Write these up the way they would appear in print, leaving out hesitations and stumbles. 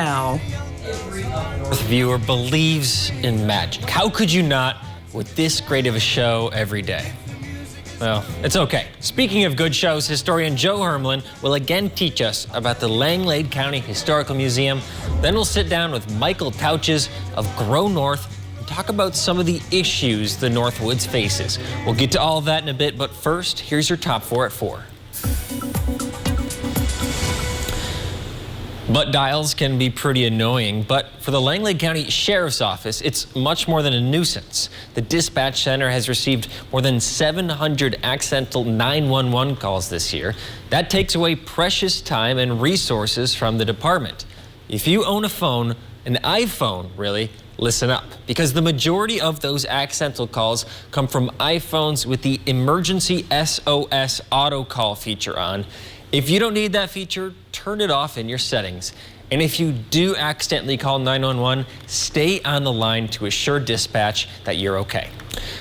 Al. North viewer believes in magic. How could you not with this great of a show every day? Well, it's okay. Speaking of good shows, historian Joe Hermelin will again teach us about the Langlade County Historical Museum. Then we'll sit down with Michael Touches of Grow North and talk about some of the issues the Northwoods faces. We'll get to all of that in a bit, but first, here's your top 4 at 4. Butt dials can be pretty annoying, but for the Langlade County Sheriff's Office, it's much more than a nuisance. The dispatch center has received more than 700 accidental 911 calls this year. That takes away precious time and resources from the department. If you own a phone, an iPhone really, listen up, because the majority of those accidental calls come from iPhones with the emergency SOS auto call feature on. If you don't need that feature, turn it off in your settings. And if you do accidentally call 911, stay on the line to assure dispatch that you're okay.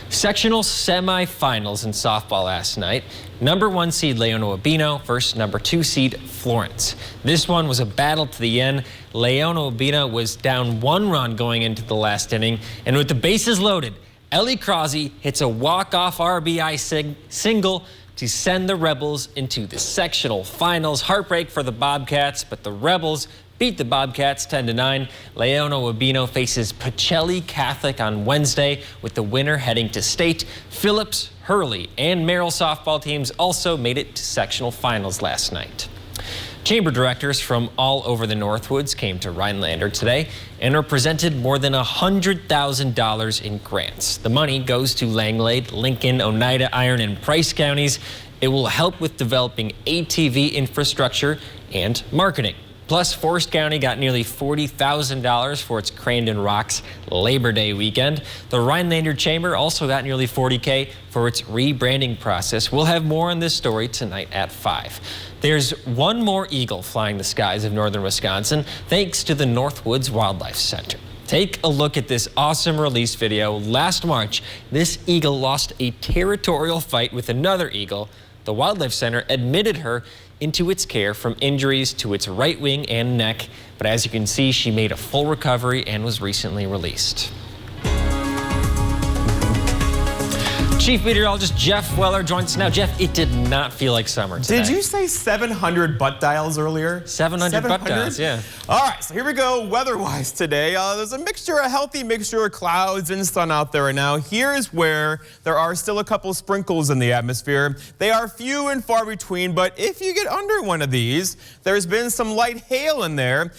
Sectional semifinals in softball last night. Number 1 seed Leona Wabeno versus number 2 seed Florence. This one was a battle to the end. Leona Wabeno was down 1 run going into the last inning, and with the bases loaded, Ellie Crosby hits a walk-off RBI single to send the Rebels into the sectional finals. Heartbreak for the Bobcats, but the Rebels beat the Bobcats 10-9. Leona Wabeno faces Pacelli Catholic on Wednesday, with the winner heading to state. Phillips, Hurley, and Merrill softball teams also made it to sectional finals last night. Chamber directors from all over the Northwoods came to Rhinelander today and were presented more than $100,000 in grants. The money goes to Langlade, Lincoln, Oneida, Iron, and Price counties. It will help with developing ATV infrastructure and marketing. Plus, Forest County got nearly $40,000 for its Crandon Rocks Labor Day weekend. The Rhinelander Chamber also got nearly $40K for its rebranding process. We'll have more on this story tonight at 5. There's one more eagle flying the skies of northern Wisconsin, thanks to the Northwoods Wildlife Center. Take a look at this awesome release video. Last March, this eagle lost a territorial fight with another eagle. The Wildlife Center admitted her into its care from injuries to its right wing and neck, but as you can see, she made a full recovery and was recently released. Chief Meteorologist Jeff Weller joins us now. Jeff, it did not feel like summer today. Did you say 700 butt dials earlier? 700 butt dials, yeah. All right, so here we go weather-wise today. There's a healthy mixture of clouds and sun out there right now. Here's where there are still a couple sprinkles in the atmosphere. They are few and far between, but if you get under one of these, there's been some light hail in there.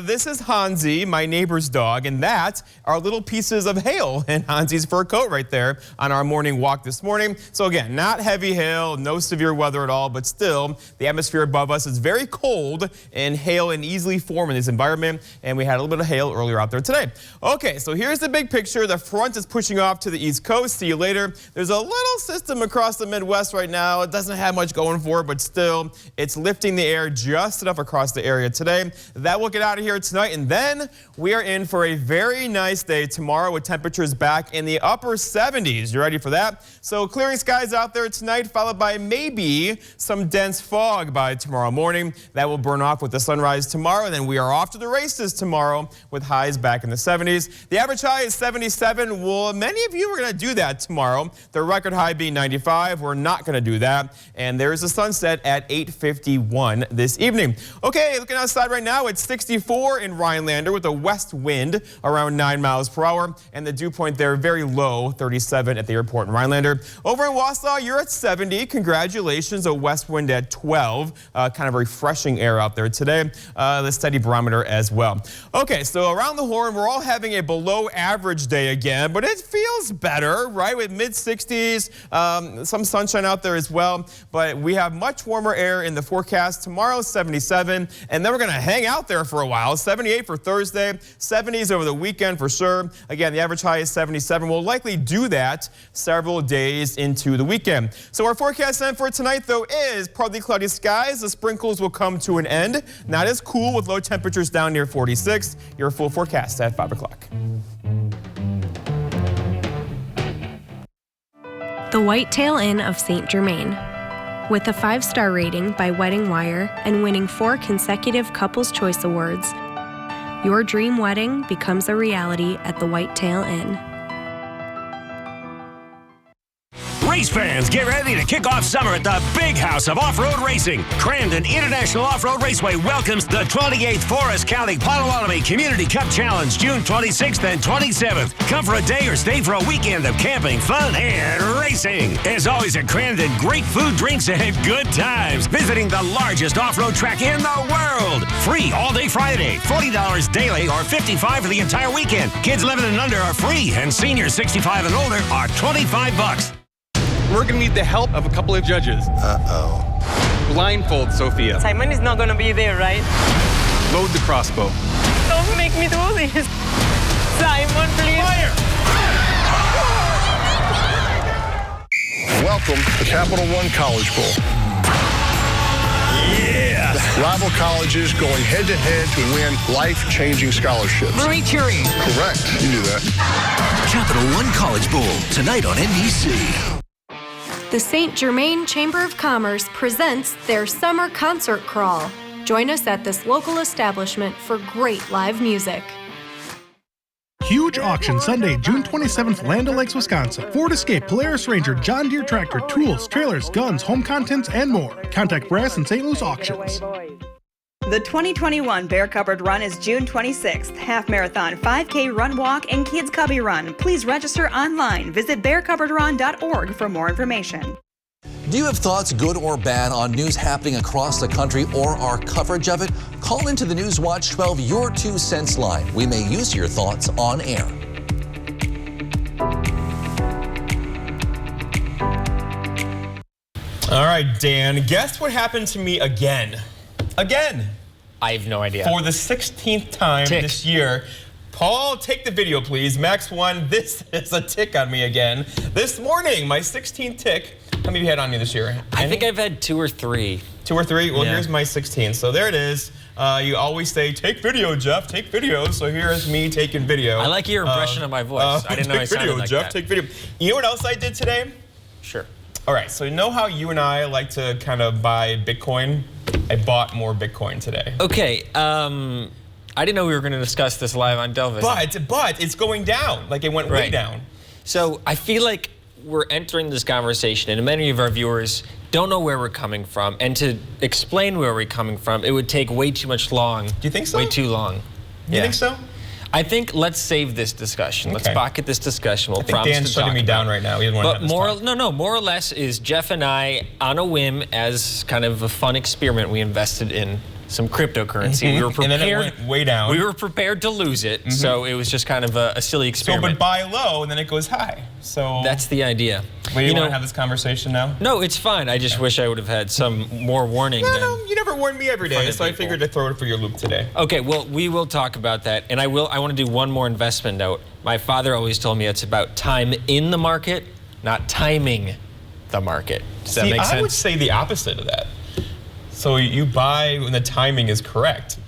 This is Hansi, my neighbor's dog, and that are little pieces of hail in Hansi's fur coat right there on our morning walk this morning. So again, not heavy hail, no severe weather at all, but still the atmosphere above us is very cold and hail can easily form in this environment, and we had a little bit of hail earlier out there today. Okay, so here's the big picture. The front is pushing off to the east coast. See you later. There's a little system across the Midwest right now. It doesn't have much going for it, but still it's lifting the air just enough across the area today. That will get out of here tonight, and then we are in for a very nice day tomorrow with temperatures back in the upper 70s. You ready for that? So clearing skies out there tonight, followed by maybe some dense fog by tomorrow morning. That will burn off with the sunrise tomorrow, and then we are off to the races tomorrow with highs back in the 70s. The average high is 77. Well, many of you are going to do that tomorrow. The record high being 95. We're not going to do that. And there is a sunset at 8:51 this evening. Okay, looking outside right now, it's 64 in Rhinelander with a west wind around 9 miles per hour, and the dew point there very low, 37 at the airport in Rhinelander. Over in Wausau, you're at 70. Congratulations, a west wind at 12. Kind of refreshing air out there today. The steady barometer as well. Okay, so around the horn, we're all having a below average day again, but it feels better, right? With mid-60s, some sunshine out there as well, but we have much warmer air in the forecast. Tomorrow, 77, and then we're going to hang out there for a while. 78 for Thursday, 70s over the weekend for sure. Again, the average high is 77. We'll likely do that several days into the weekend. So our forecast then for tonight, though, is partly cloudy skies. The sprinkles will come to an end. Not as cool with low temperatures down near 46. Your full forecast at 5 o'clock. The Whitetail Inn of St. Germain. With a 5-star rating by Wedding Wire and winning 4 consecutive Couples Choice Awards, Your dream wedding becomes a reality at the Whitetail Inn. Race fans, get ready to kick off summer at the big house of off-road racing. Crandon International Off-Road Raceway welcomes the 28th Forest County Potawatomi Community Cup Challenge, June 26th and 27th. Come for a day or stay for a weekend of camping, fun, and racing. As always at Crandon, great food, drinks, and good times. Visiting the largest off-road track in the world. Free all day Friday, $40 daily or $55 for the entire weekend. Kids 11 and under are free, and seniors 65 and older are $25. We're going to need the help of a couple of judges. Uh-oh. Blindfold Sophia. Simon is not going to be there, right? Load the crossbow. Don't make me do this. Simon, please. Fire! Welcome to Capital One College Bowl. Yeah! Rival colleges going head-to-head to win life-changing scholarships. Marie Curie. Correct. You do that. Capital One College Bowl, tonight on NBC. The St. Germain Chamber of Commerce presents their summer concert crawl. Join us at this local establishment for great live music. Huge auction Sunday, June 27th, Land O'Lakes, Wisconsin. Ford Escape, Polaris Ranger, John Deere tractor, tools, trailers, guns, home contents, and more. Contact Brass and St. Louis Auctions. The 2021 Bear Cupboard Run is June 26th. Half marathon, 5K run walk, and kids cubby run. Please register online. Visit bearcupboardrun.org for more information. Do you have thoughts, good or bad, on news happening across the country or our coverage of it? Call into the Newswatch 12 Your 2 Cents line. We may use your thoughts on air. All right, Dan, guess what happened to me again? Again. I have no idea. For the 16th time this year. Paul, take the video, please. Max 1, this is a tick on me again. This morning, my 16th tick. How many have you had on you this year? I think I've had 2 or 3. 2 or 3? Well, yeah. Here's my 16th. So there it is. You always say, take video, Jeff, take video. So here's me taking video. I like your impression of my voice. I didn't know I sounded like that. Take video. You know what else I did today? Sure. All right, so you know how you and I like to kind of buy Bitcoin? I bought more Bitcoin today. Okay, I didn't know we were going to discuss this live on Delvision. But it's going down. Like it went way down. So I feel like we're entering this conversation, and many of our viewers don't know where we're coming from. And to explain where we're coming from, it would take way too much long. Do you think so? Way too long. You think so? I think let's save this discussion. Okay. Let's pocket this discussion. We'll I think promise Dan's to shutting talk me down about right now. He doesn't want to have this talk. more or less is Jeff and I, on a whim, as kind of a fun experiment, we invested in some cryptocurrency. We were prepared. And then it went way down. We were prepared to lose it, so it was just kind of a silly experiment. So, but buy low and then it goes high. So that's the idea. Well, you want to have this conversation now? No, it's fine. I just wish I would have had some more warning. No, you never warn me every day, so I figured to throw it for your loop today. Okay, well, we will talk about that, and I want to do one more investment note. My father always told me it's about time in the market, not timing the market. Does that make sense? I would say the opposite of that. So you buy when the timing is correct.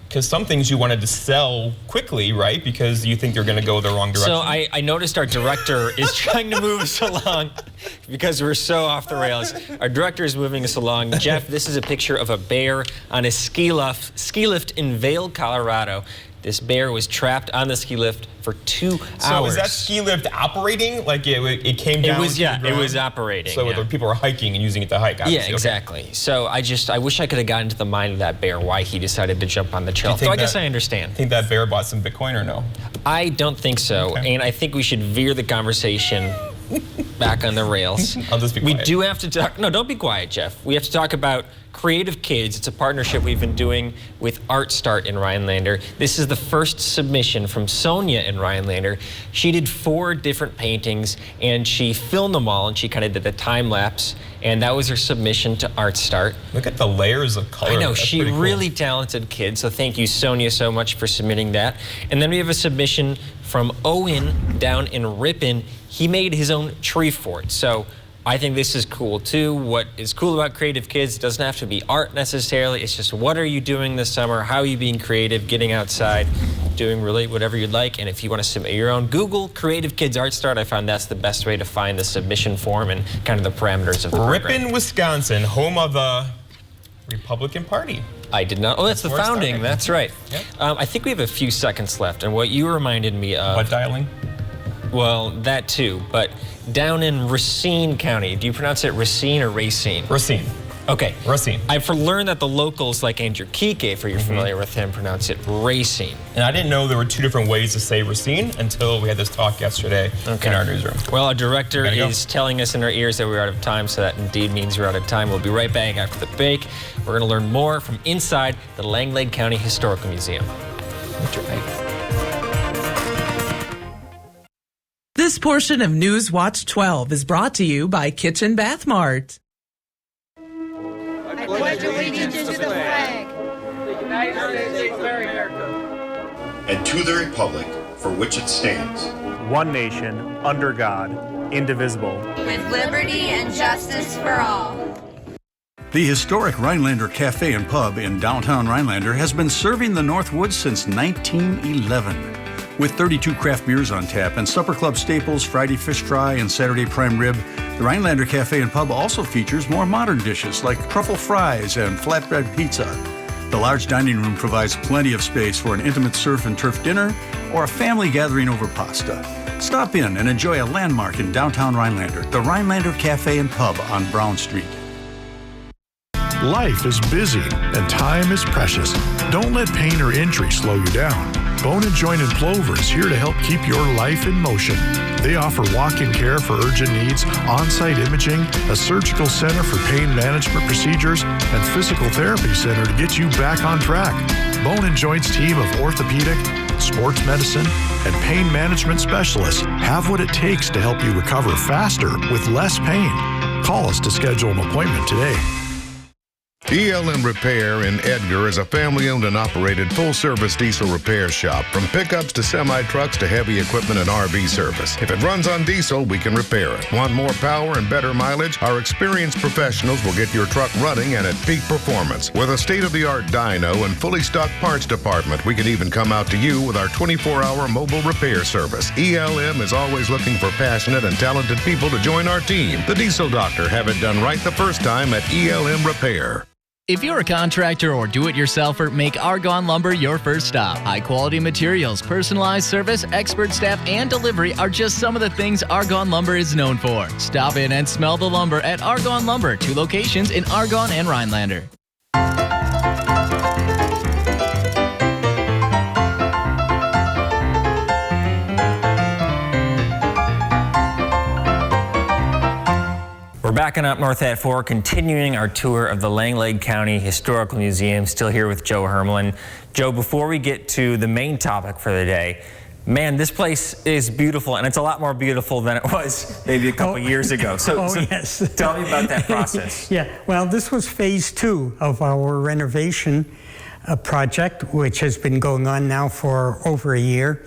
Because some things you wanted to sell quickly, right? Because you think you're going to go the wrong direction. So I noticed our director is trying to move us along because we're so off the rails. Our director is moving us along. Jeff, this is a picture of a bear on a ski lift in Vail, Colorado. This bear was trapped on the ski lift for 2 hours. So is that ski lift operating? Like it came down? It was operating. So people were hiking and using it to hike, obviously. Yeah, exactly. Okay. So I wish I could have gotten into the mind of that bear, why he decided to jump on the trail. So I guess I understand. Think that bear bought some Bitcoin or no? I don't think so. Okay. And I think we should veer the conversation back on the rails. I'll just be quiet. We do have to talk. No, don't be quiet, Jeff. We have to talk about Creative Kids. It's a partnership we've been doing with Art Start in Rhinelander. This is the first submission from Sonia in Rhinelander. She did 4 different paintings, and she filmed them all, and she kind of did a time lapse, and that was her submission to Art Start. Look at the layers of color. I know, she's a really talented kid, so thank you, Sonia, so much for submitting that. And then we have a submission from Owen down in Ripon. He made his own tree fort. So I think this is cool too. What is cool about Creative Kids, it doesn't have to be art necessarily. It's just what are you doing this summer? How are you being creative, getting outside, doing really whatever you'd like. And if you want to submit your own, Google Creative Kids Art Start. I found that's the best way to find the submission form and kind of the parameters of the program. Ripon, Wisconsin, home of the Republican Party. I did not. Oh, that's the founding. That's right. Yep. I think we have a few seconds left, and what you reminded me of. Butt dialing? Well, that too, but down in Racine County, do you pronounce it Racine or Racine? Racine. Okay. Racine. I've learned that the locals, like Andrew Kike, if you're familiar with him, pronounce it Racine. And I didn't know there were two different ways to say Racine until we had this talk yesterday in our newsroom. Well, our director is telling us in our ears that we're out of time, so that indeed means we're out of time. We'll be right back after the break. We're going to learn more from inside the Langlade County Historical Museum. This portion of News Watch 12 is brought to you by Kitchen Bath Mart. I pledge allegiance to the flag of the United States of America and to the republic for which it stands, one nation, under God, indivisible, with liberty and justice for all. The historic Rhinelander Cafe and Pub in downtown Rhinelander has been serving the Northwoods since 1911. With 32 craft beers on tap and supper club staples, Friday fish fry and Saturday prime rib, the Rhinelander Cafe and Pub also features more modern dishes like truffle fries and flatbread pizza. The large dining room provides plenty of space for an intimate surf and turf dinner or a family gathering over pasta. Stop in and enjoy a landmark in downtown Rhinelander, the Rhinelander Cafe and Pub on Brown Street. Life is busy and time is precious. Don't let pain or injury slow you down. Bone & Joint in Plover is here to help keep your life in motion. They offer walk-in care for urgent needs, on-site imaging, a surgical center for pain management procedures, and physical therapy center to get you back on track. Bone & Joint's team of orthopedic, sports medicine, and pain management specialists have what it takes to help you recover faster with less pain. Call us to schedule an appointment today. ELM Repair in Edgar is a family-owned and operated full-service diesel repair shop. From pickups to semi-trucks to heavy equipment and RV service. If it runs on diesel, we can repair it. Want more power and better mileage? Our experienced professionals will get your truck running and at peak performance. With a state-of-the-art dyno and fully stocked parts department, we can even come out to you with our 24-hour mobile repair service. ELM is always looking for passionate and talented people to join our team. The Diesel Doctor have it done right the first time at ELM Repair. If you're a contractor or do-it-yourselfer, make Argonne Lumber your first stop. High-quality materials, personalized service, expert staff, and delivery are just some of the things Argonne Lumber is known for. Stop in and smell the lumber at Argonne Lumber, 2 locations in Argonne and Rhinelander. We're backing up north at 4, continuing our tour of the Langlade County Historical Museum. Still here with Joe Hermelin. Joe, before we get to the main topic for the day, man, this place is beautiful, and it's a lot more beautiful than it was maybe a couple years ago. So Yes. Tell me about that process. Yeah, well, this was phase 2 of our renovation project, which has been going on now for over a year.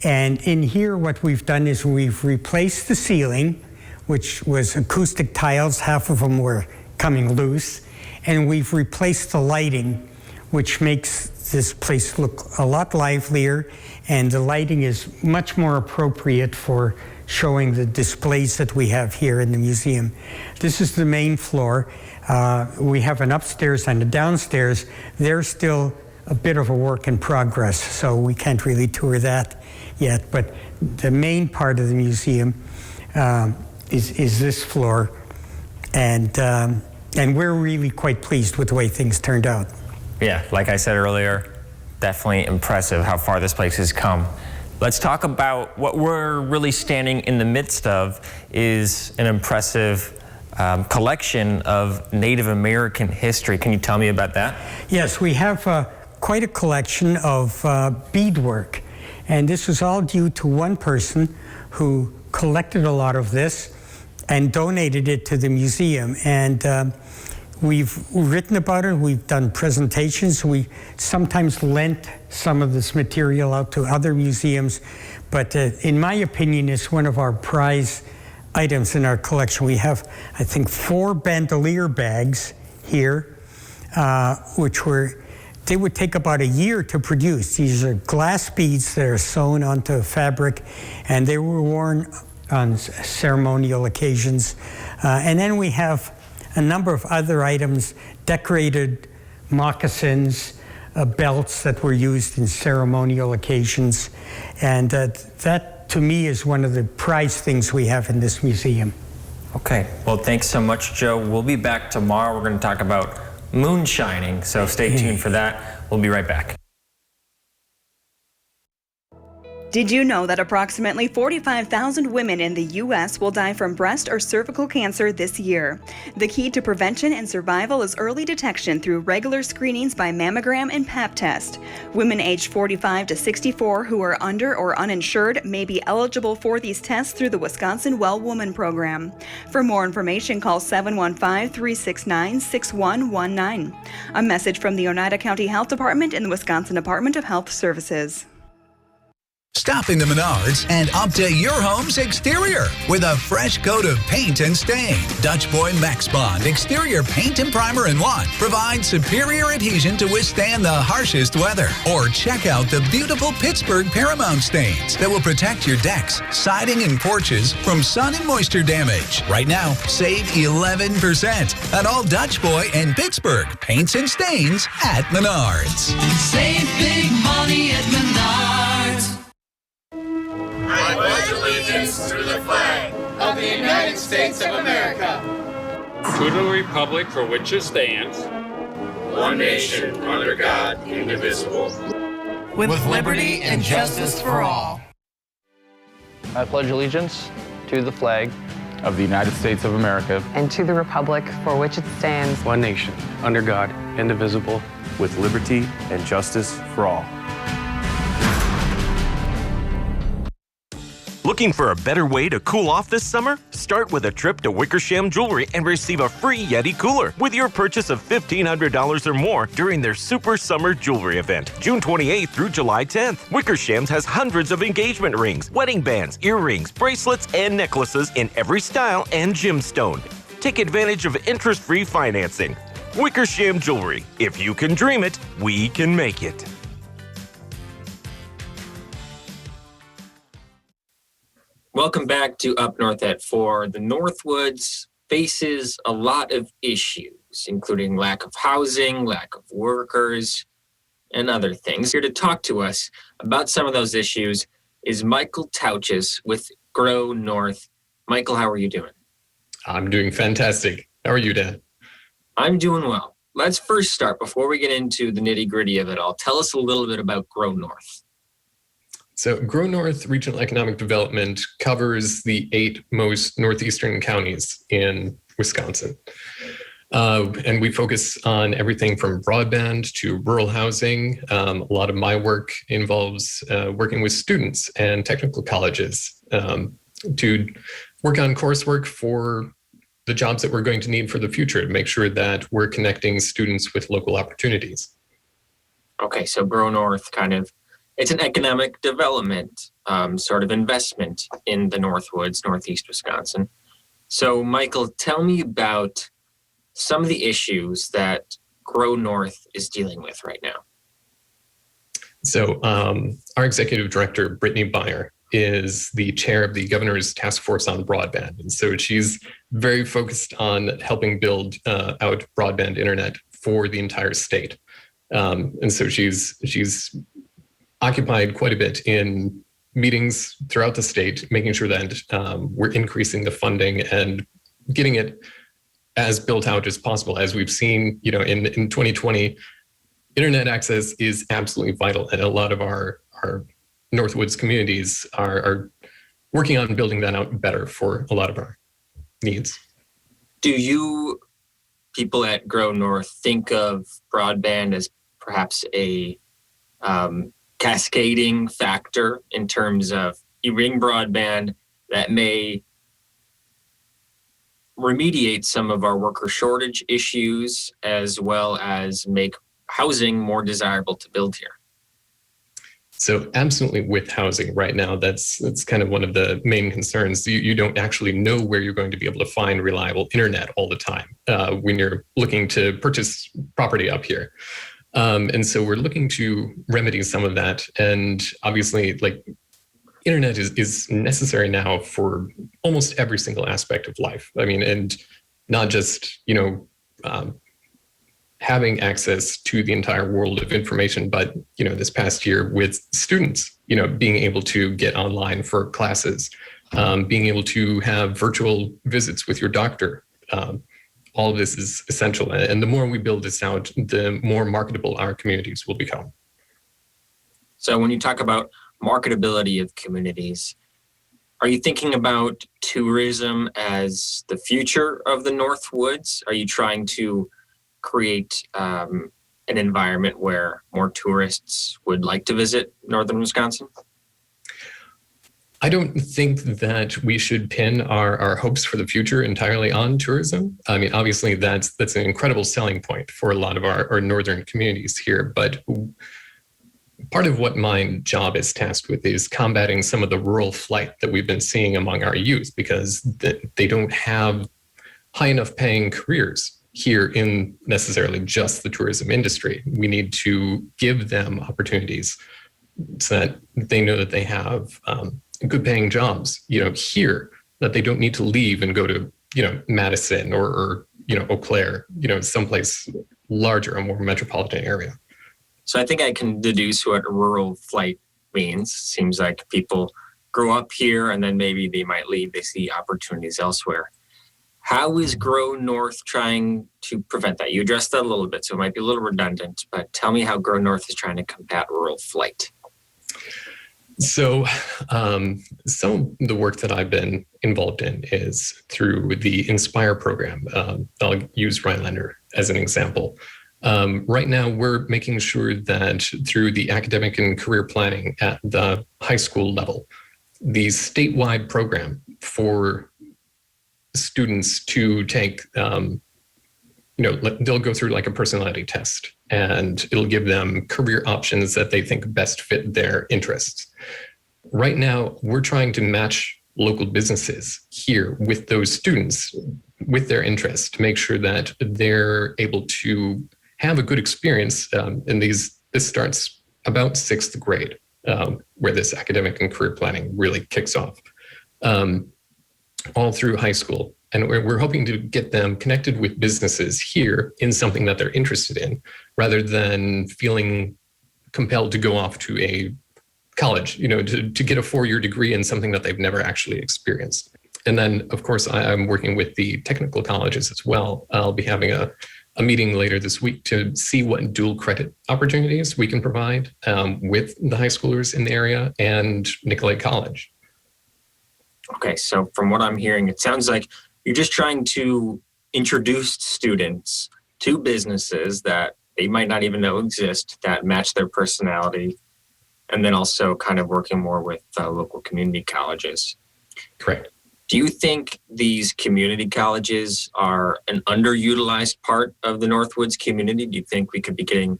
And in here, what we've done is we've replaced the ceiling, which was acoustic tiles. Half of them were coming loose. And we've replaced the lighting, which makes this place look a lot livelier. And the lighting is much more appropriate for showing the displays that we have here in the museum. This is the main floor. We have an upstairs and a downstairs. They're still a bit of a work in progress, so we can't really tour that yet. But the main part of the museum is this floor, and we're really quite pleased with the way things turned out. Yeah, like I said earlier, definitely impressive how far this place has come. Let's talk about what we're really standing in the midst of is an impressive collection of Native American history. Can you tell me about that? Yes, we have quite a collection of beadwork, and this was all due to one person who collected a lot of this and donated it to the museum. And we've written about it, we've done presentations, we sometimes lent some of this material out to other museums, but in my opinion, it's one of our prize items in our collection. We have, I think, 4 bandolier bags here, they would take about a year to produce. These are glass beads that are sewn onto fabric, and they were worn on ceremonial occasions. And then we have a number of other items, decorated moccasins, belts that were used in ceremonial occasions. And that, to me, is one of the prized things we have in this museum. Okay, well, thanks so much, Joe. We'll be back tomorrow. We're going to talk about moonshining, so stay tuned for that. We'll be right back. Did you know that approximately 45,000 women in the U.S. will die from breast or cervical cancer this year? The key to prevention and survival is early detection through regular screenings by mammogram and Pap test. Women aged 45 to 64 who are under or uninsured may be eligible for these tests through the Wisconsin Well Woman program. For more information, call 715-369-6119. A message from the Oneida County Health Department and the Wisconsin Department of Health Services. Stop into Menards and update your home's exterior with a fresh coat of paint and stain. Dutch Boy Max Bond Exterior Paint and Primer in 1 provides superior adhesion to withstand the harshest weather. Or check out the beautiful Pittsburgh Paramount stains that will protect your decks, siding, and porches from sun and moisture damage. Right now, save 11% at all Dutch Boy and Pittsburgh paints and stains at Menards. Save big money at Menards. I pledge allegiance to the flag of the United States of America, to the republic for which it stands, one nation, under God, indivisible, with liberty and justice for all. I pledge allegiance to the flag of the United States of America and to the republic for which it stands, one nation, under God, indivisible, with liberty and justice for all. Looking for a better way to cool off this summer? Start with a trip to Wickersham Jewelry and receive a free Yeti cooler with your purchase of $1,500 or more during their Super Summer Jewelry event, June 28th through July 10th. Wickersham's has hundreds of engagement rings, wedding bands, earrings, bracelets, and necklaces in every style and gemstone. Take advantage of interest-free financing. Wickersham Jewelry. If you can dream it, we can make it. Welcome back to Up North at 4. The Northwoods faces a lot of issues, including lack of housing, lack of workers, and other things. Here to talk to us about some of those issues is Michael Tauchis with Grow North. Michael, how are you doing? I'm doing fantastic. How are you, Dan? I'm doing well. Let's first start, before we get into the nitty-gritty of it all, tell us a little bit about Grow North. So Grow North Regional Economic Development covers the 8 most northeastern counties in Wisconsin. And we focus on everything from broadband to rural housing. A lot of my work involves working with students and technical colleges to work on coursework for the jobs that we're going to need for the future, to make sure that we're connecting students with local opportunities. Okay, so Grow North it's an economic development sort of investment in the Northwoods, Northeast Wisconsin. So, Michael, tell me about some of the issues that Grow North is dealing with right now. So, our executive director, Brittany Beyer, is the chair of the governor's task force on broadband. And so she's very focused on helping build out broadband internet for the entire state. And so she's occupied quite a bit in meetings throughout the state, making sure that we're increasing the funding and getting it as built out as possible. As we've seen, in 2020, internet access is absolutely vital, and a lot of our Northwoods communities are working on building that out better for a lot of our needs. Do you people at Grow North think of broadband as perhaps a cascading factor in terms of you bring broadband that may remediate some of our worker shortage issues, as well as make housing more desirable to build here? So absolutely, with housing right now, that's kind of one of the main concerns. You don't actually know where you're going to be able to find reliable internet all the time when you're looking to purchase property up here. And so we're looking to remedy some of that. And obviously, internet is necessary now for almost every single aspect of life. I mean, and not just, having access to the entire world of information. But, this past year with students, being able to get online for classes, being able to have virtual visits with your doctor, all of this is essential. And the more we build this out, the more marketable our communities will become. So when you talk about marketability of communities, are you thinking about tourism as the future of the Northwoods? Are you trying to create an environment where more tourists would like to visit northern Wisconsin? I don't think that we should pin our hopes for the future entirely on tourism. I mean, obviously that's an incredible selling point for a lot of our northern communities here, but part of what my job is tasked with is combating some of the rural flight that we've been seeing among our youth, because they don't have high enough paying careers here in necessarily just the tourism industry. We need to give them opportunities so that they know that they have good paying jobs, here, that they don't need to leave and go to, Madison or Eau Claire, someplace larger, a more metropolitan area. So I think I can deduce what rural flight means. Seems like people grow up here and then maybe they might leave, they see opportunities elsewhere. How is Grow North trying to prevent that? You addressed that a little bit, so it might be a little redundant, but tell me how Grow North is trying to combat rural flight. So some of the work that I've been involved in is through the Inspire program. I'll use Rhinelander as an example. Right now, we're making sure that through the academic and career planning at the high school level, the statewide program for students to take, they'll go through like a personality test, and it'll give them career options that they think best fit their interests. Right now, we're trying to match local businesses here with those students, with their interests, to make sure that they're able to have a good experience. And this starts about 6th grade, where this academic and career planning really kicks off, all through high school. And we're hoping to get them connected with businesses here in something that they're interested in, rather than feeling compelled to go off to a college, to get a 4-year degree in something that they've never actually experienced. And then, of course, I'm working with the technical colleges as well. I'll be having a meeting later this week to see what dual credit opportunities we can provide with the high schoolers in the area and Nicolet College. Okay, so from what I'm hearing, it sounds like you're just trying to introduce students to businesses that they might not even know exist, that match their personality, and then also kind of working more with local community colleges. Correct. Do you think these community colleges are an underutilized part of the Northwoods community? Do you think we could be getting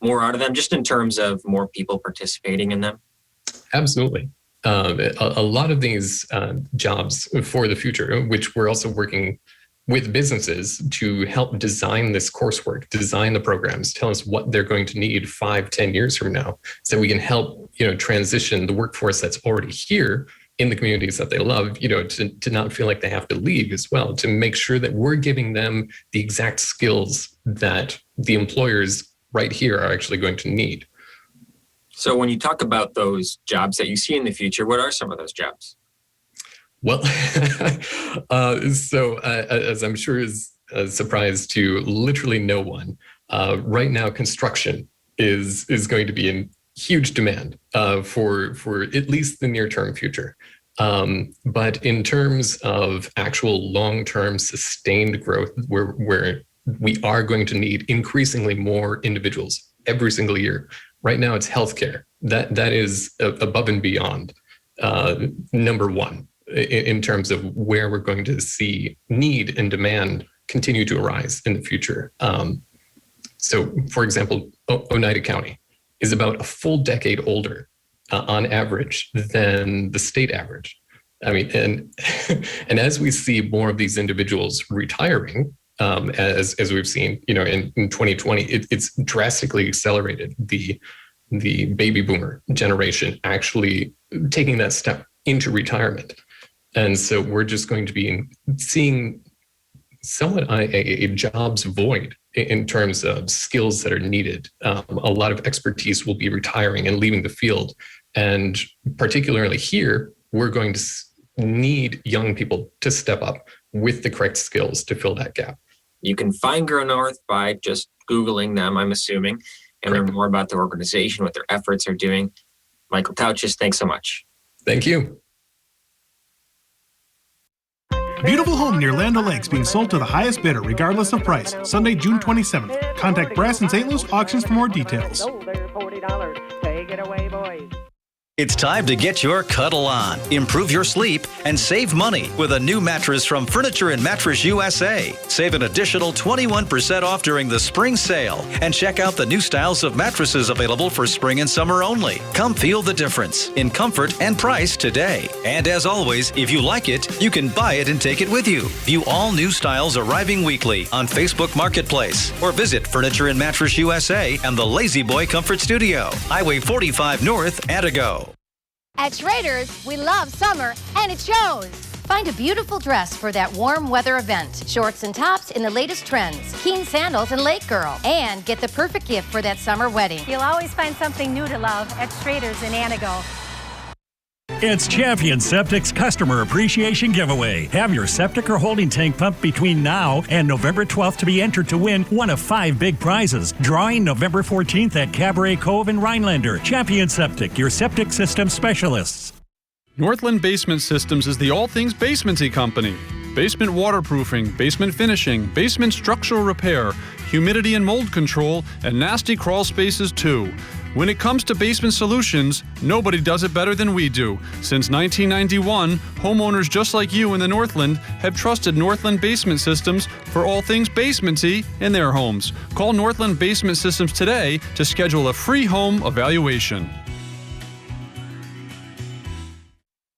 more out of them, just in terms of more people participating in them? Absolutely. A lot of these jobs for the future, which we're also working with businesses to help design this coursework, design the programs, tell us what they're going to need 5-10 years from now, so we can help transition the workforce that's already here in the communities that they love, to not feel like they have to leave as well, to make sure that we're giving them the exact skills that the employers right here are actually going to need. So when you talk about those jobs that you see in the future, what are some of those jobs? Well, as I'm sure is a surprise to literally no one, right now construction is going to be in huge demand for at least the near-term future. But in terms of actual long-term sustained growth, where we are going to need increasingly more individuals every single year. Right now, it's healthcare. That is above and beyond number one in terms of where we're going to see need and demand continue to arise in the future. So, for example, Oneida County is about a full decade older on average than the state average. I mean, and as we see more of these individuals retiring, as we've seen, in 2020, it's drastically accelerated the baby boomer generation actually taking that step into retirement. And so we're just going to be seeing somewhat a jobs void in terms of skills that are needed. A lot of expertise will be retiring and leaving the field. And particularly here, we're going to need young people to step up with the correct skills to fill that gap. You can find Grow North by just Googling them, I'm assuming, and learn more about their organization, what their efforts are doing. Michael Tauchis, thanks so much. Thank you. Beautiful home near Land O'Lakes being sold to the highest bidder, regardless of price. Sunday, June 27th. Contact Brass and St. Louis Auctions for more details. Take it away, boys. It's time to get your cuddle on, improve your sleep, and save money with a new mattress from Furniture and Mattress USA. Save an additional 21% off during the spring sale. And check out the new styles of mattresses available for spring and summer only. Come feel the difference in comfort and price today. And as always, if you like it, you can buy it and take it with you. View all new styles arriving weekly on Facebook Marketplace or visit Furniture and Mattress USA and the Lazy Boy Comfort Studio, Highway 45 North, Attigo. At Schrader's, we love summer, and it shows. Find a beautiful dress for that warm weather event. Shorts and tops in the latest trends. Keen sandals and Lake Girl. And get the perfect gift for that summer wedding. You'll always find something new to love at Schrader's in Antigo. It's Champion Septic's Customer Appreciation Giveaway. Have your septic or holding tank pumped between now and November 12th to be entered to win one of 5 big prizes. Drawing November 14th at Cabaret Cove in Rhinelander. Champion Septic, your septic system specialists. Northland Basement Systems is the all things basementy company. Basement waterproofing, basement finishing, basement structural repair, humidity and mold control, and nasty crawl spaces too. When it comes to basement solutions, nobody does it better than we do. Since 1991, homeowners just like you in the Northland have trusted Northland Basement Systems for all things basementy in their homes. Call Northland Basement Systems today to schedule a free home evaluation.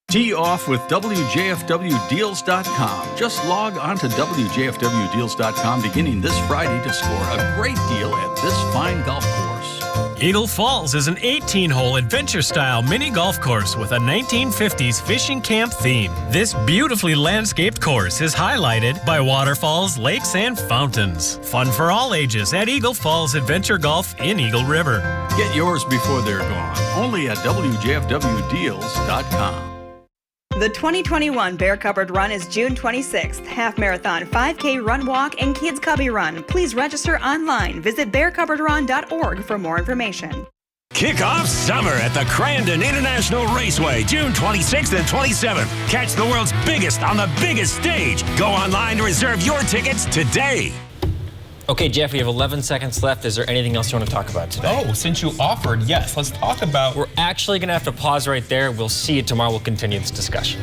Tee off with WJFWdeals.com. Just log on to WJFWdeals.com beginning this Friday to score a great deal at this fine golf course. Eagle Falls is an 18-hole adventure-style mini golf course with a 1950s fishing camp theme. This beautifully landscaped course is highlighted by waterfalls, lakes, and fountains. Fun for all ages at Eagle Falls Adventure Golf in Eagle River. Get yours before they're gone. Only at WJFWdeals.com. The 2021 Bear Cupboard Run is June 26th. Half marathon, 5K run walk, and kids cubby run. Please register online. Visit bearcupboardrun.org for more information. Kick off summer at the Crandon International Raceway, June 26th and 27th. Catch the world's biggest on the biggest stage. Go online to reserve your tickets today. Okay, Jeff, we have 11 seconds left. Is there anything else you want to talk about today? Oh, since you offered, yes. Let's talk about... We're actually going to have to pause right there. We'll see you tomorrow. We'll continue this discussion.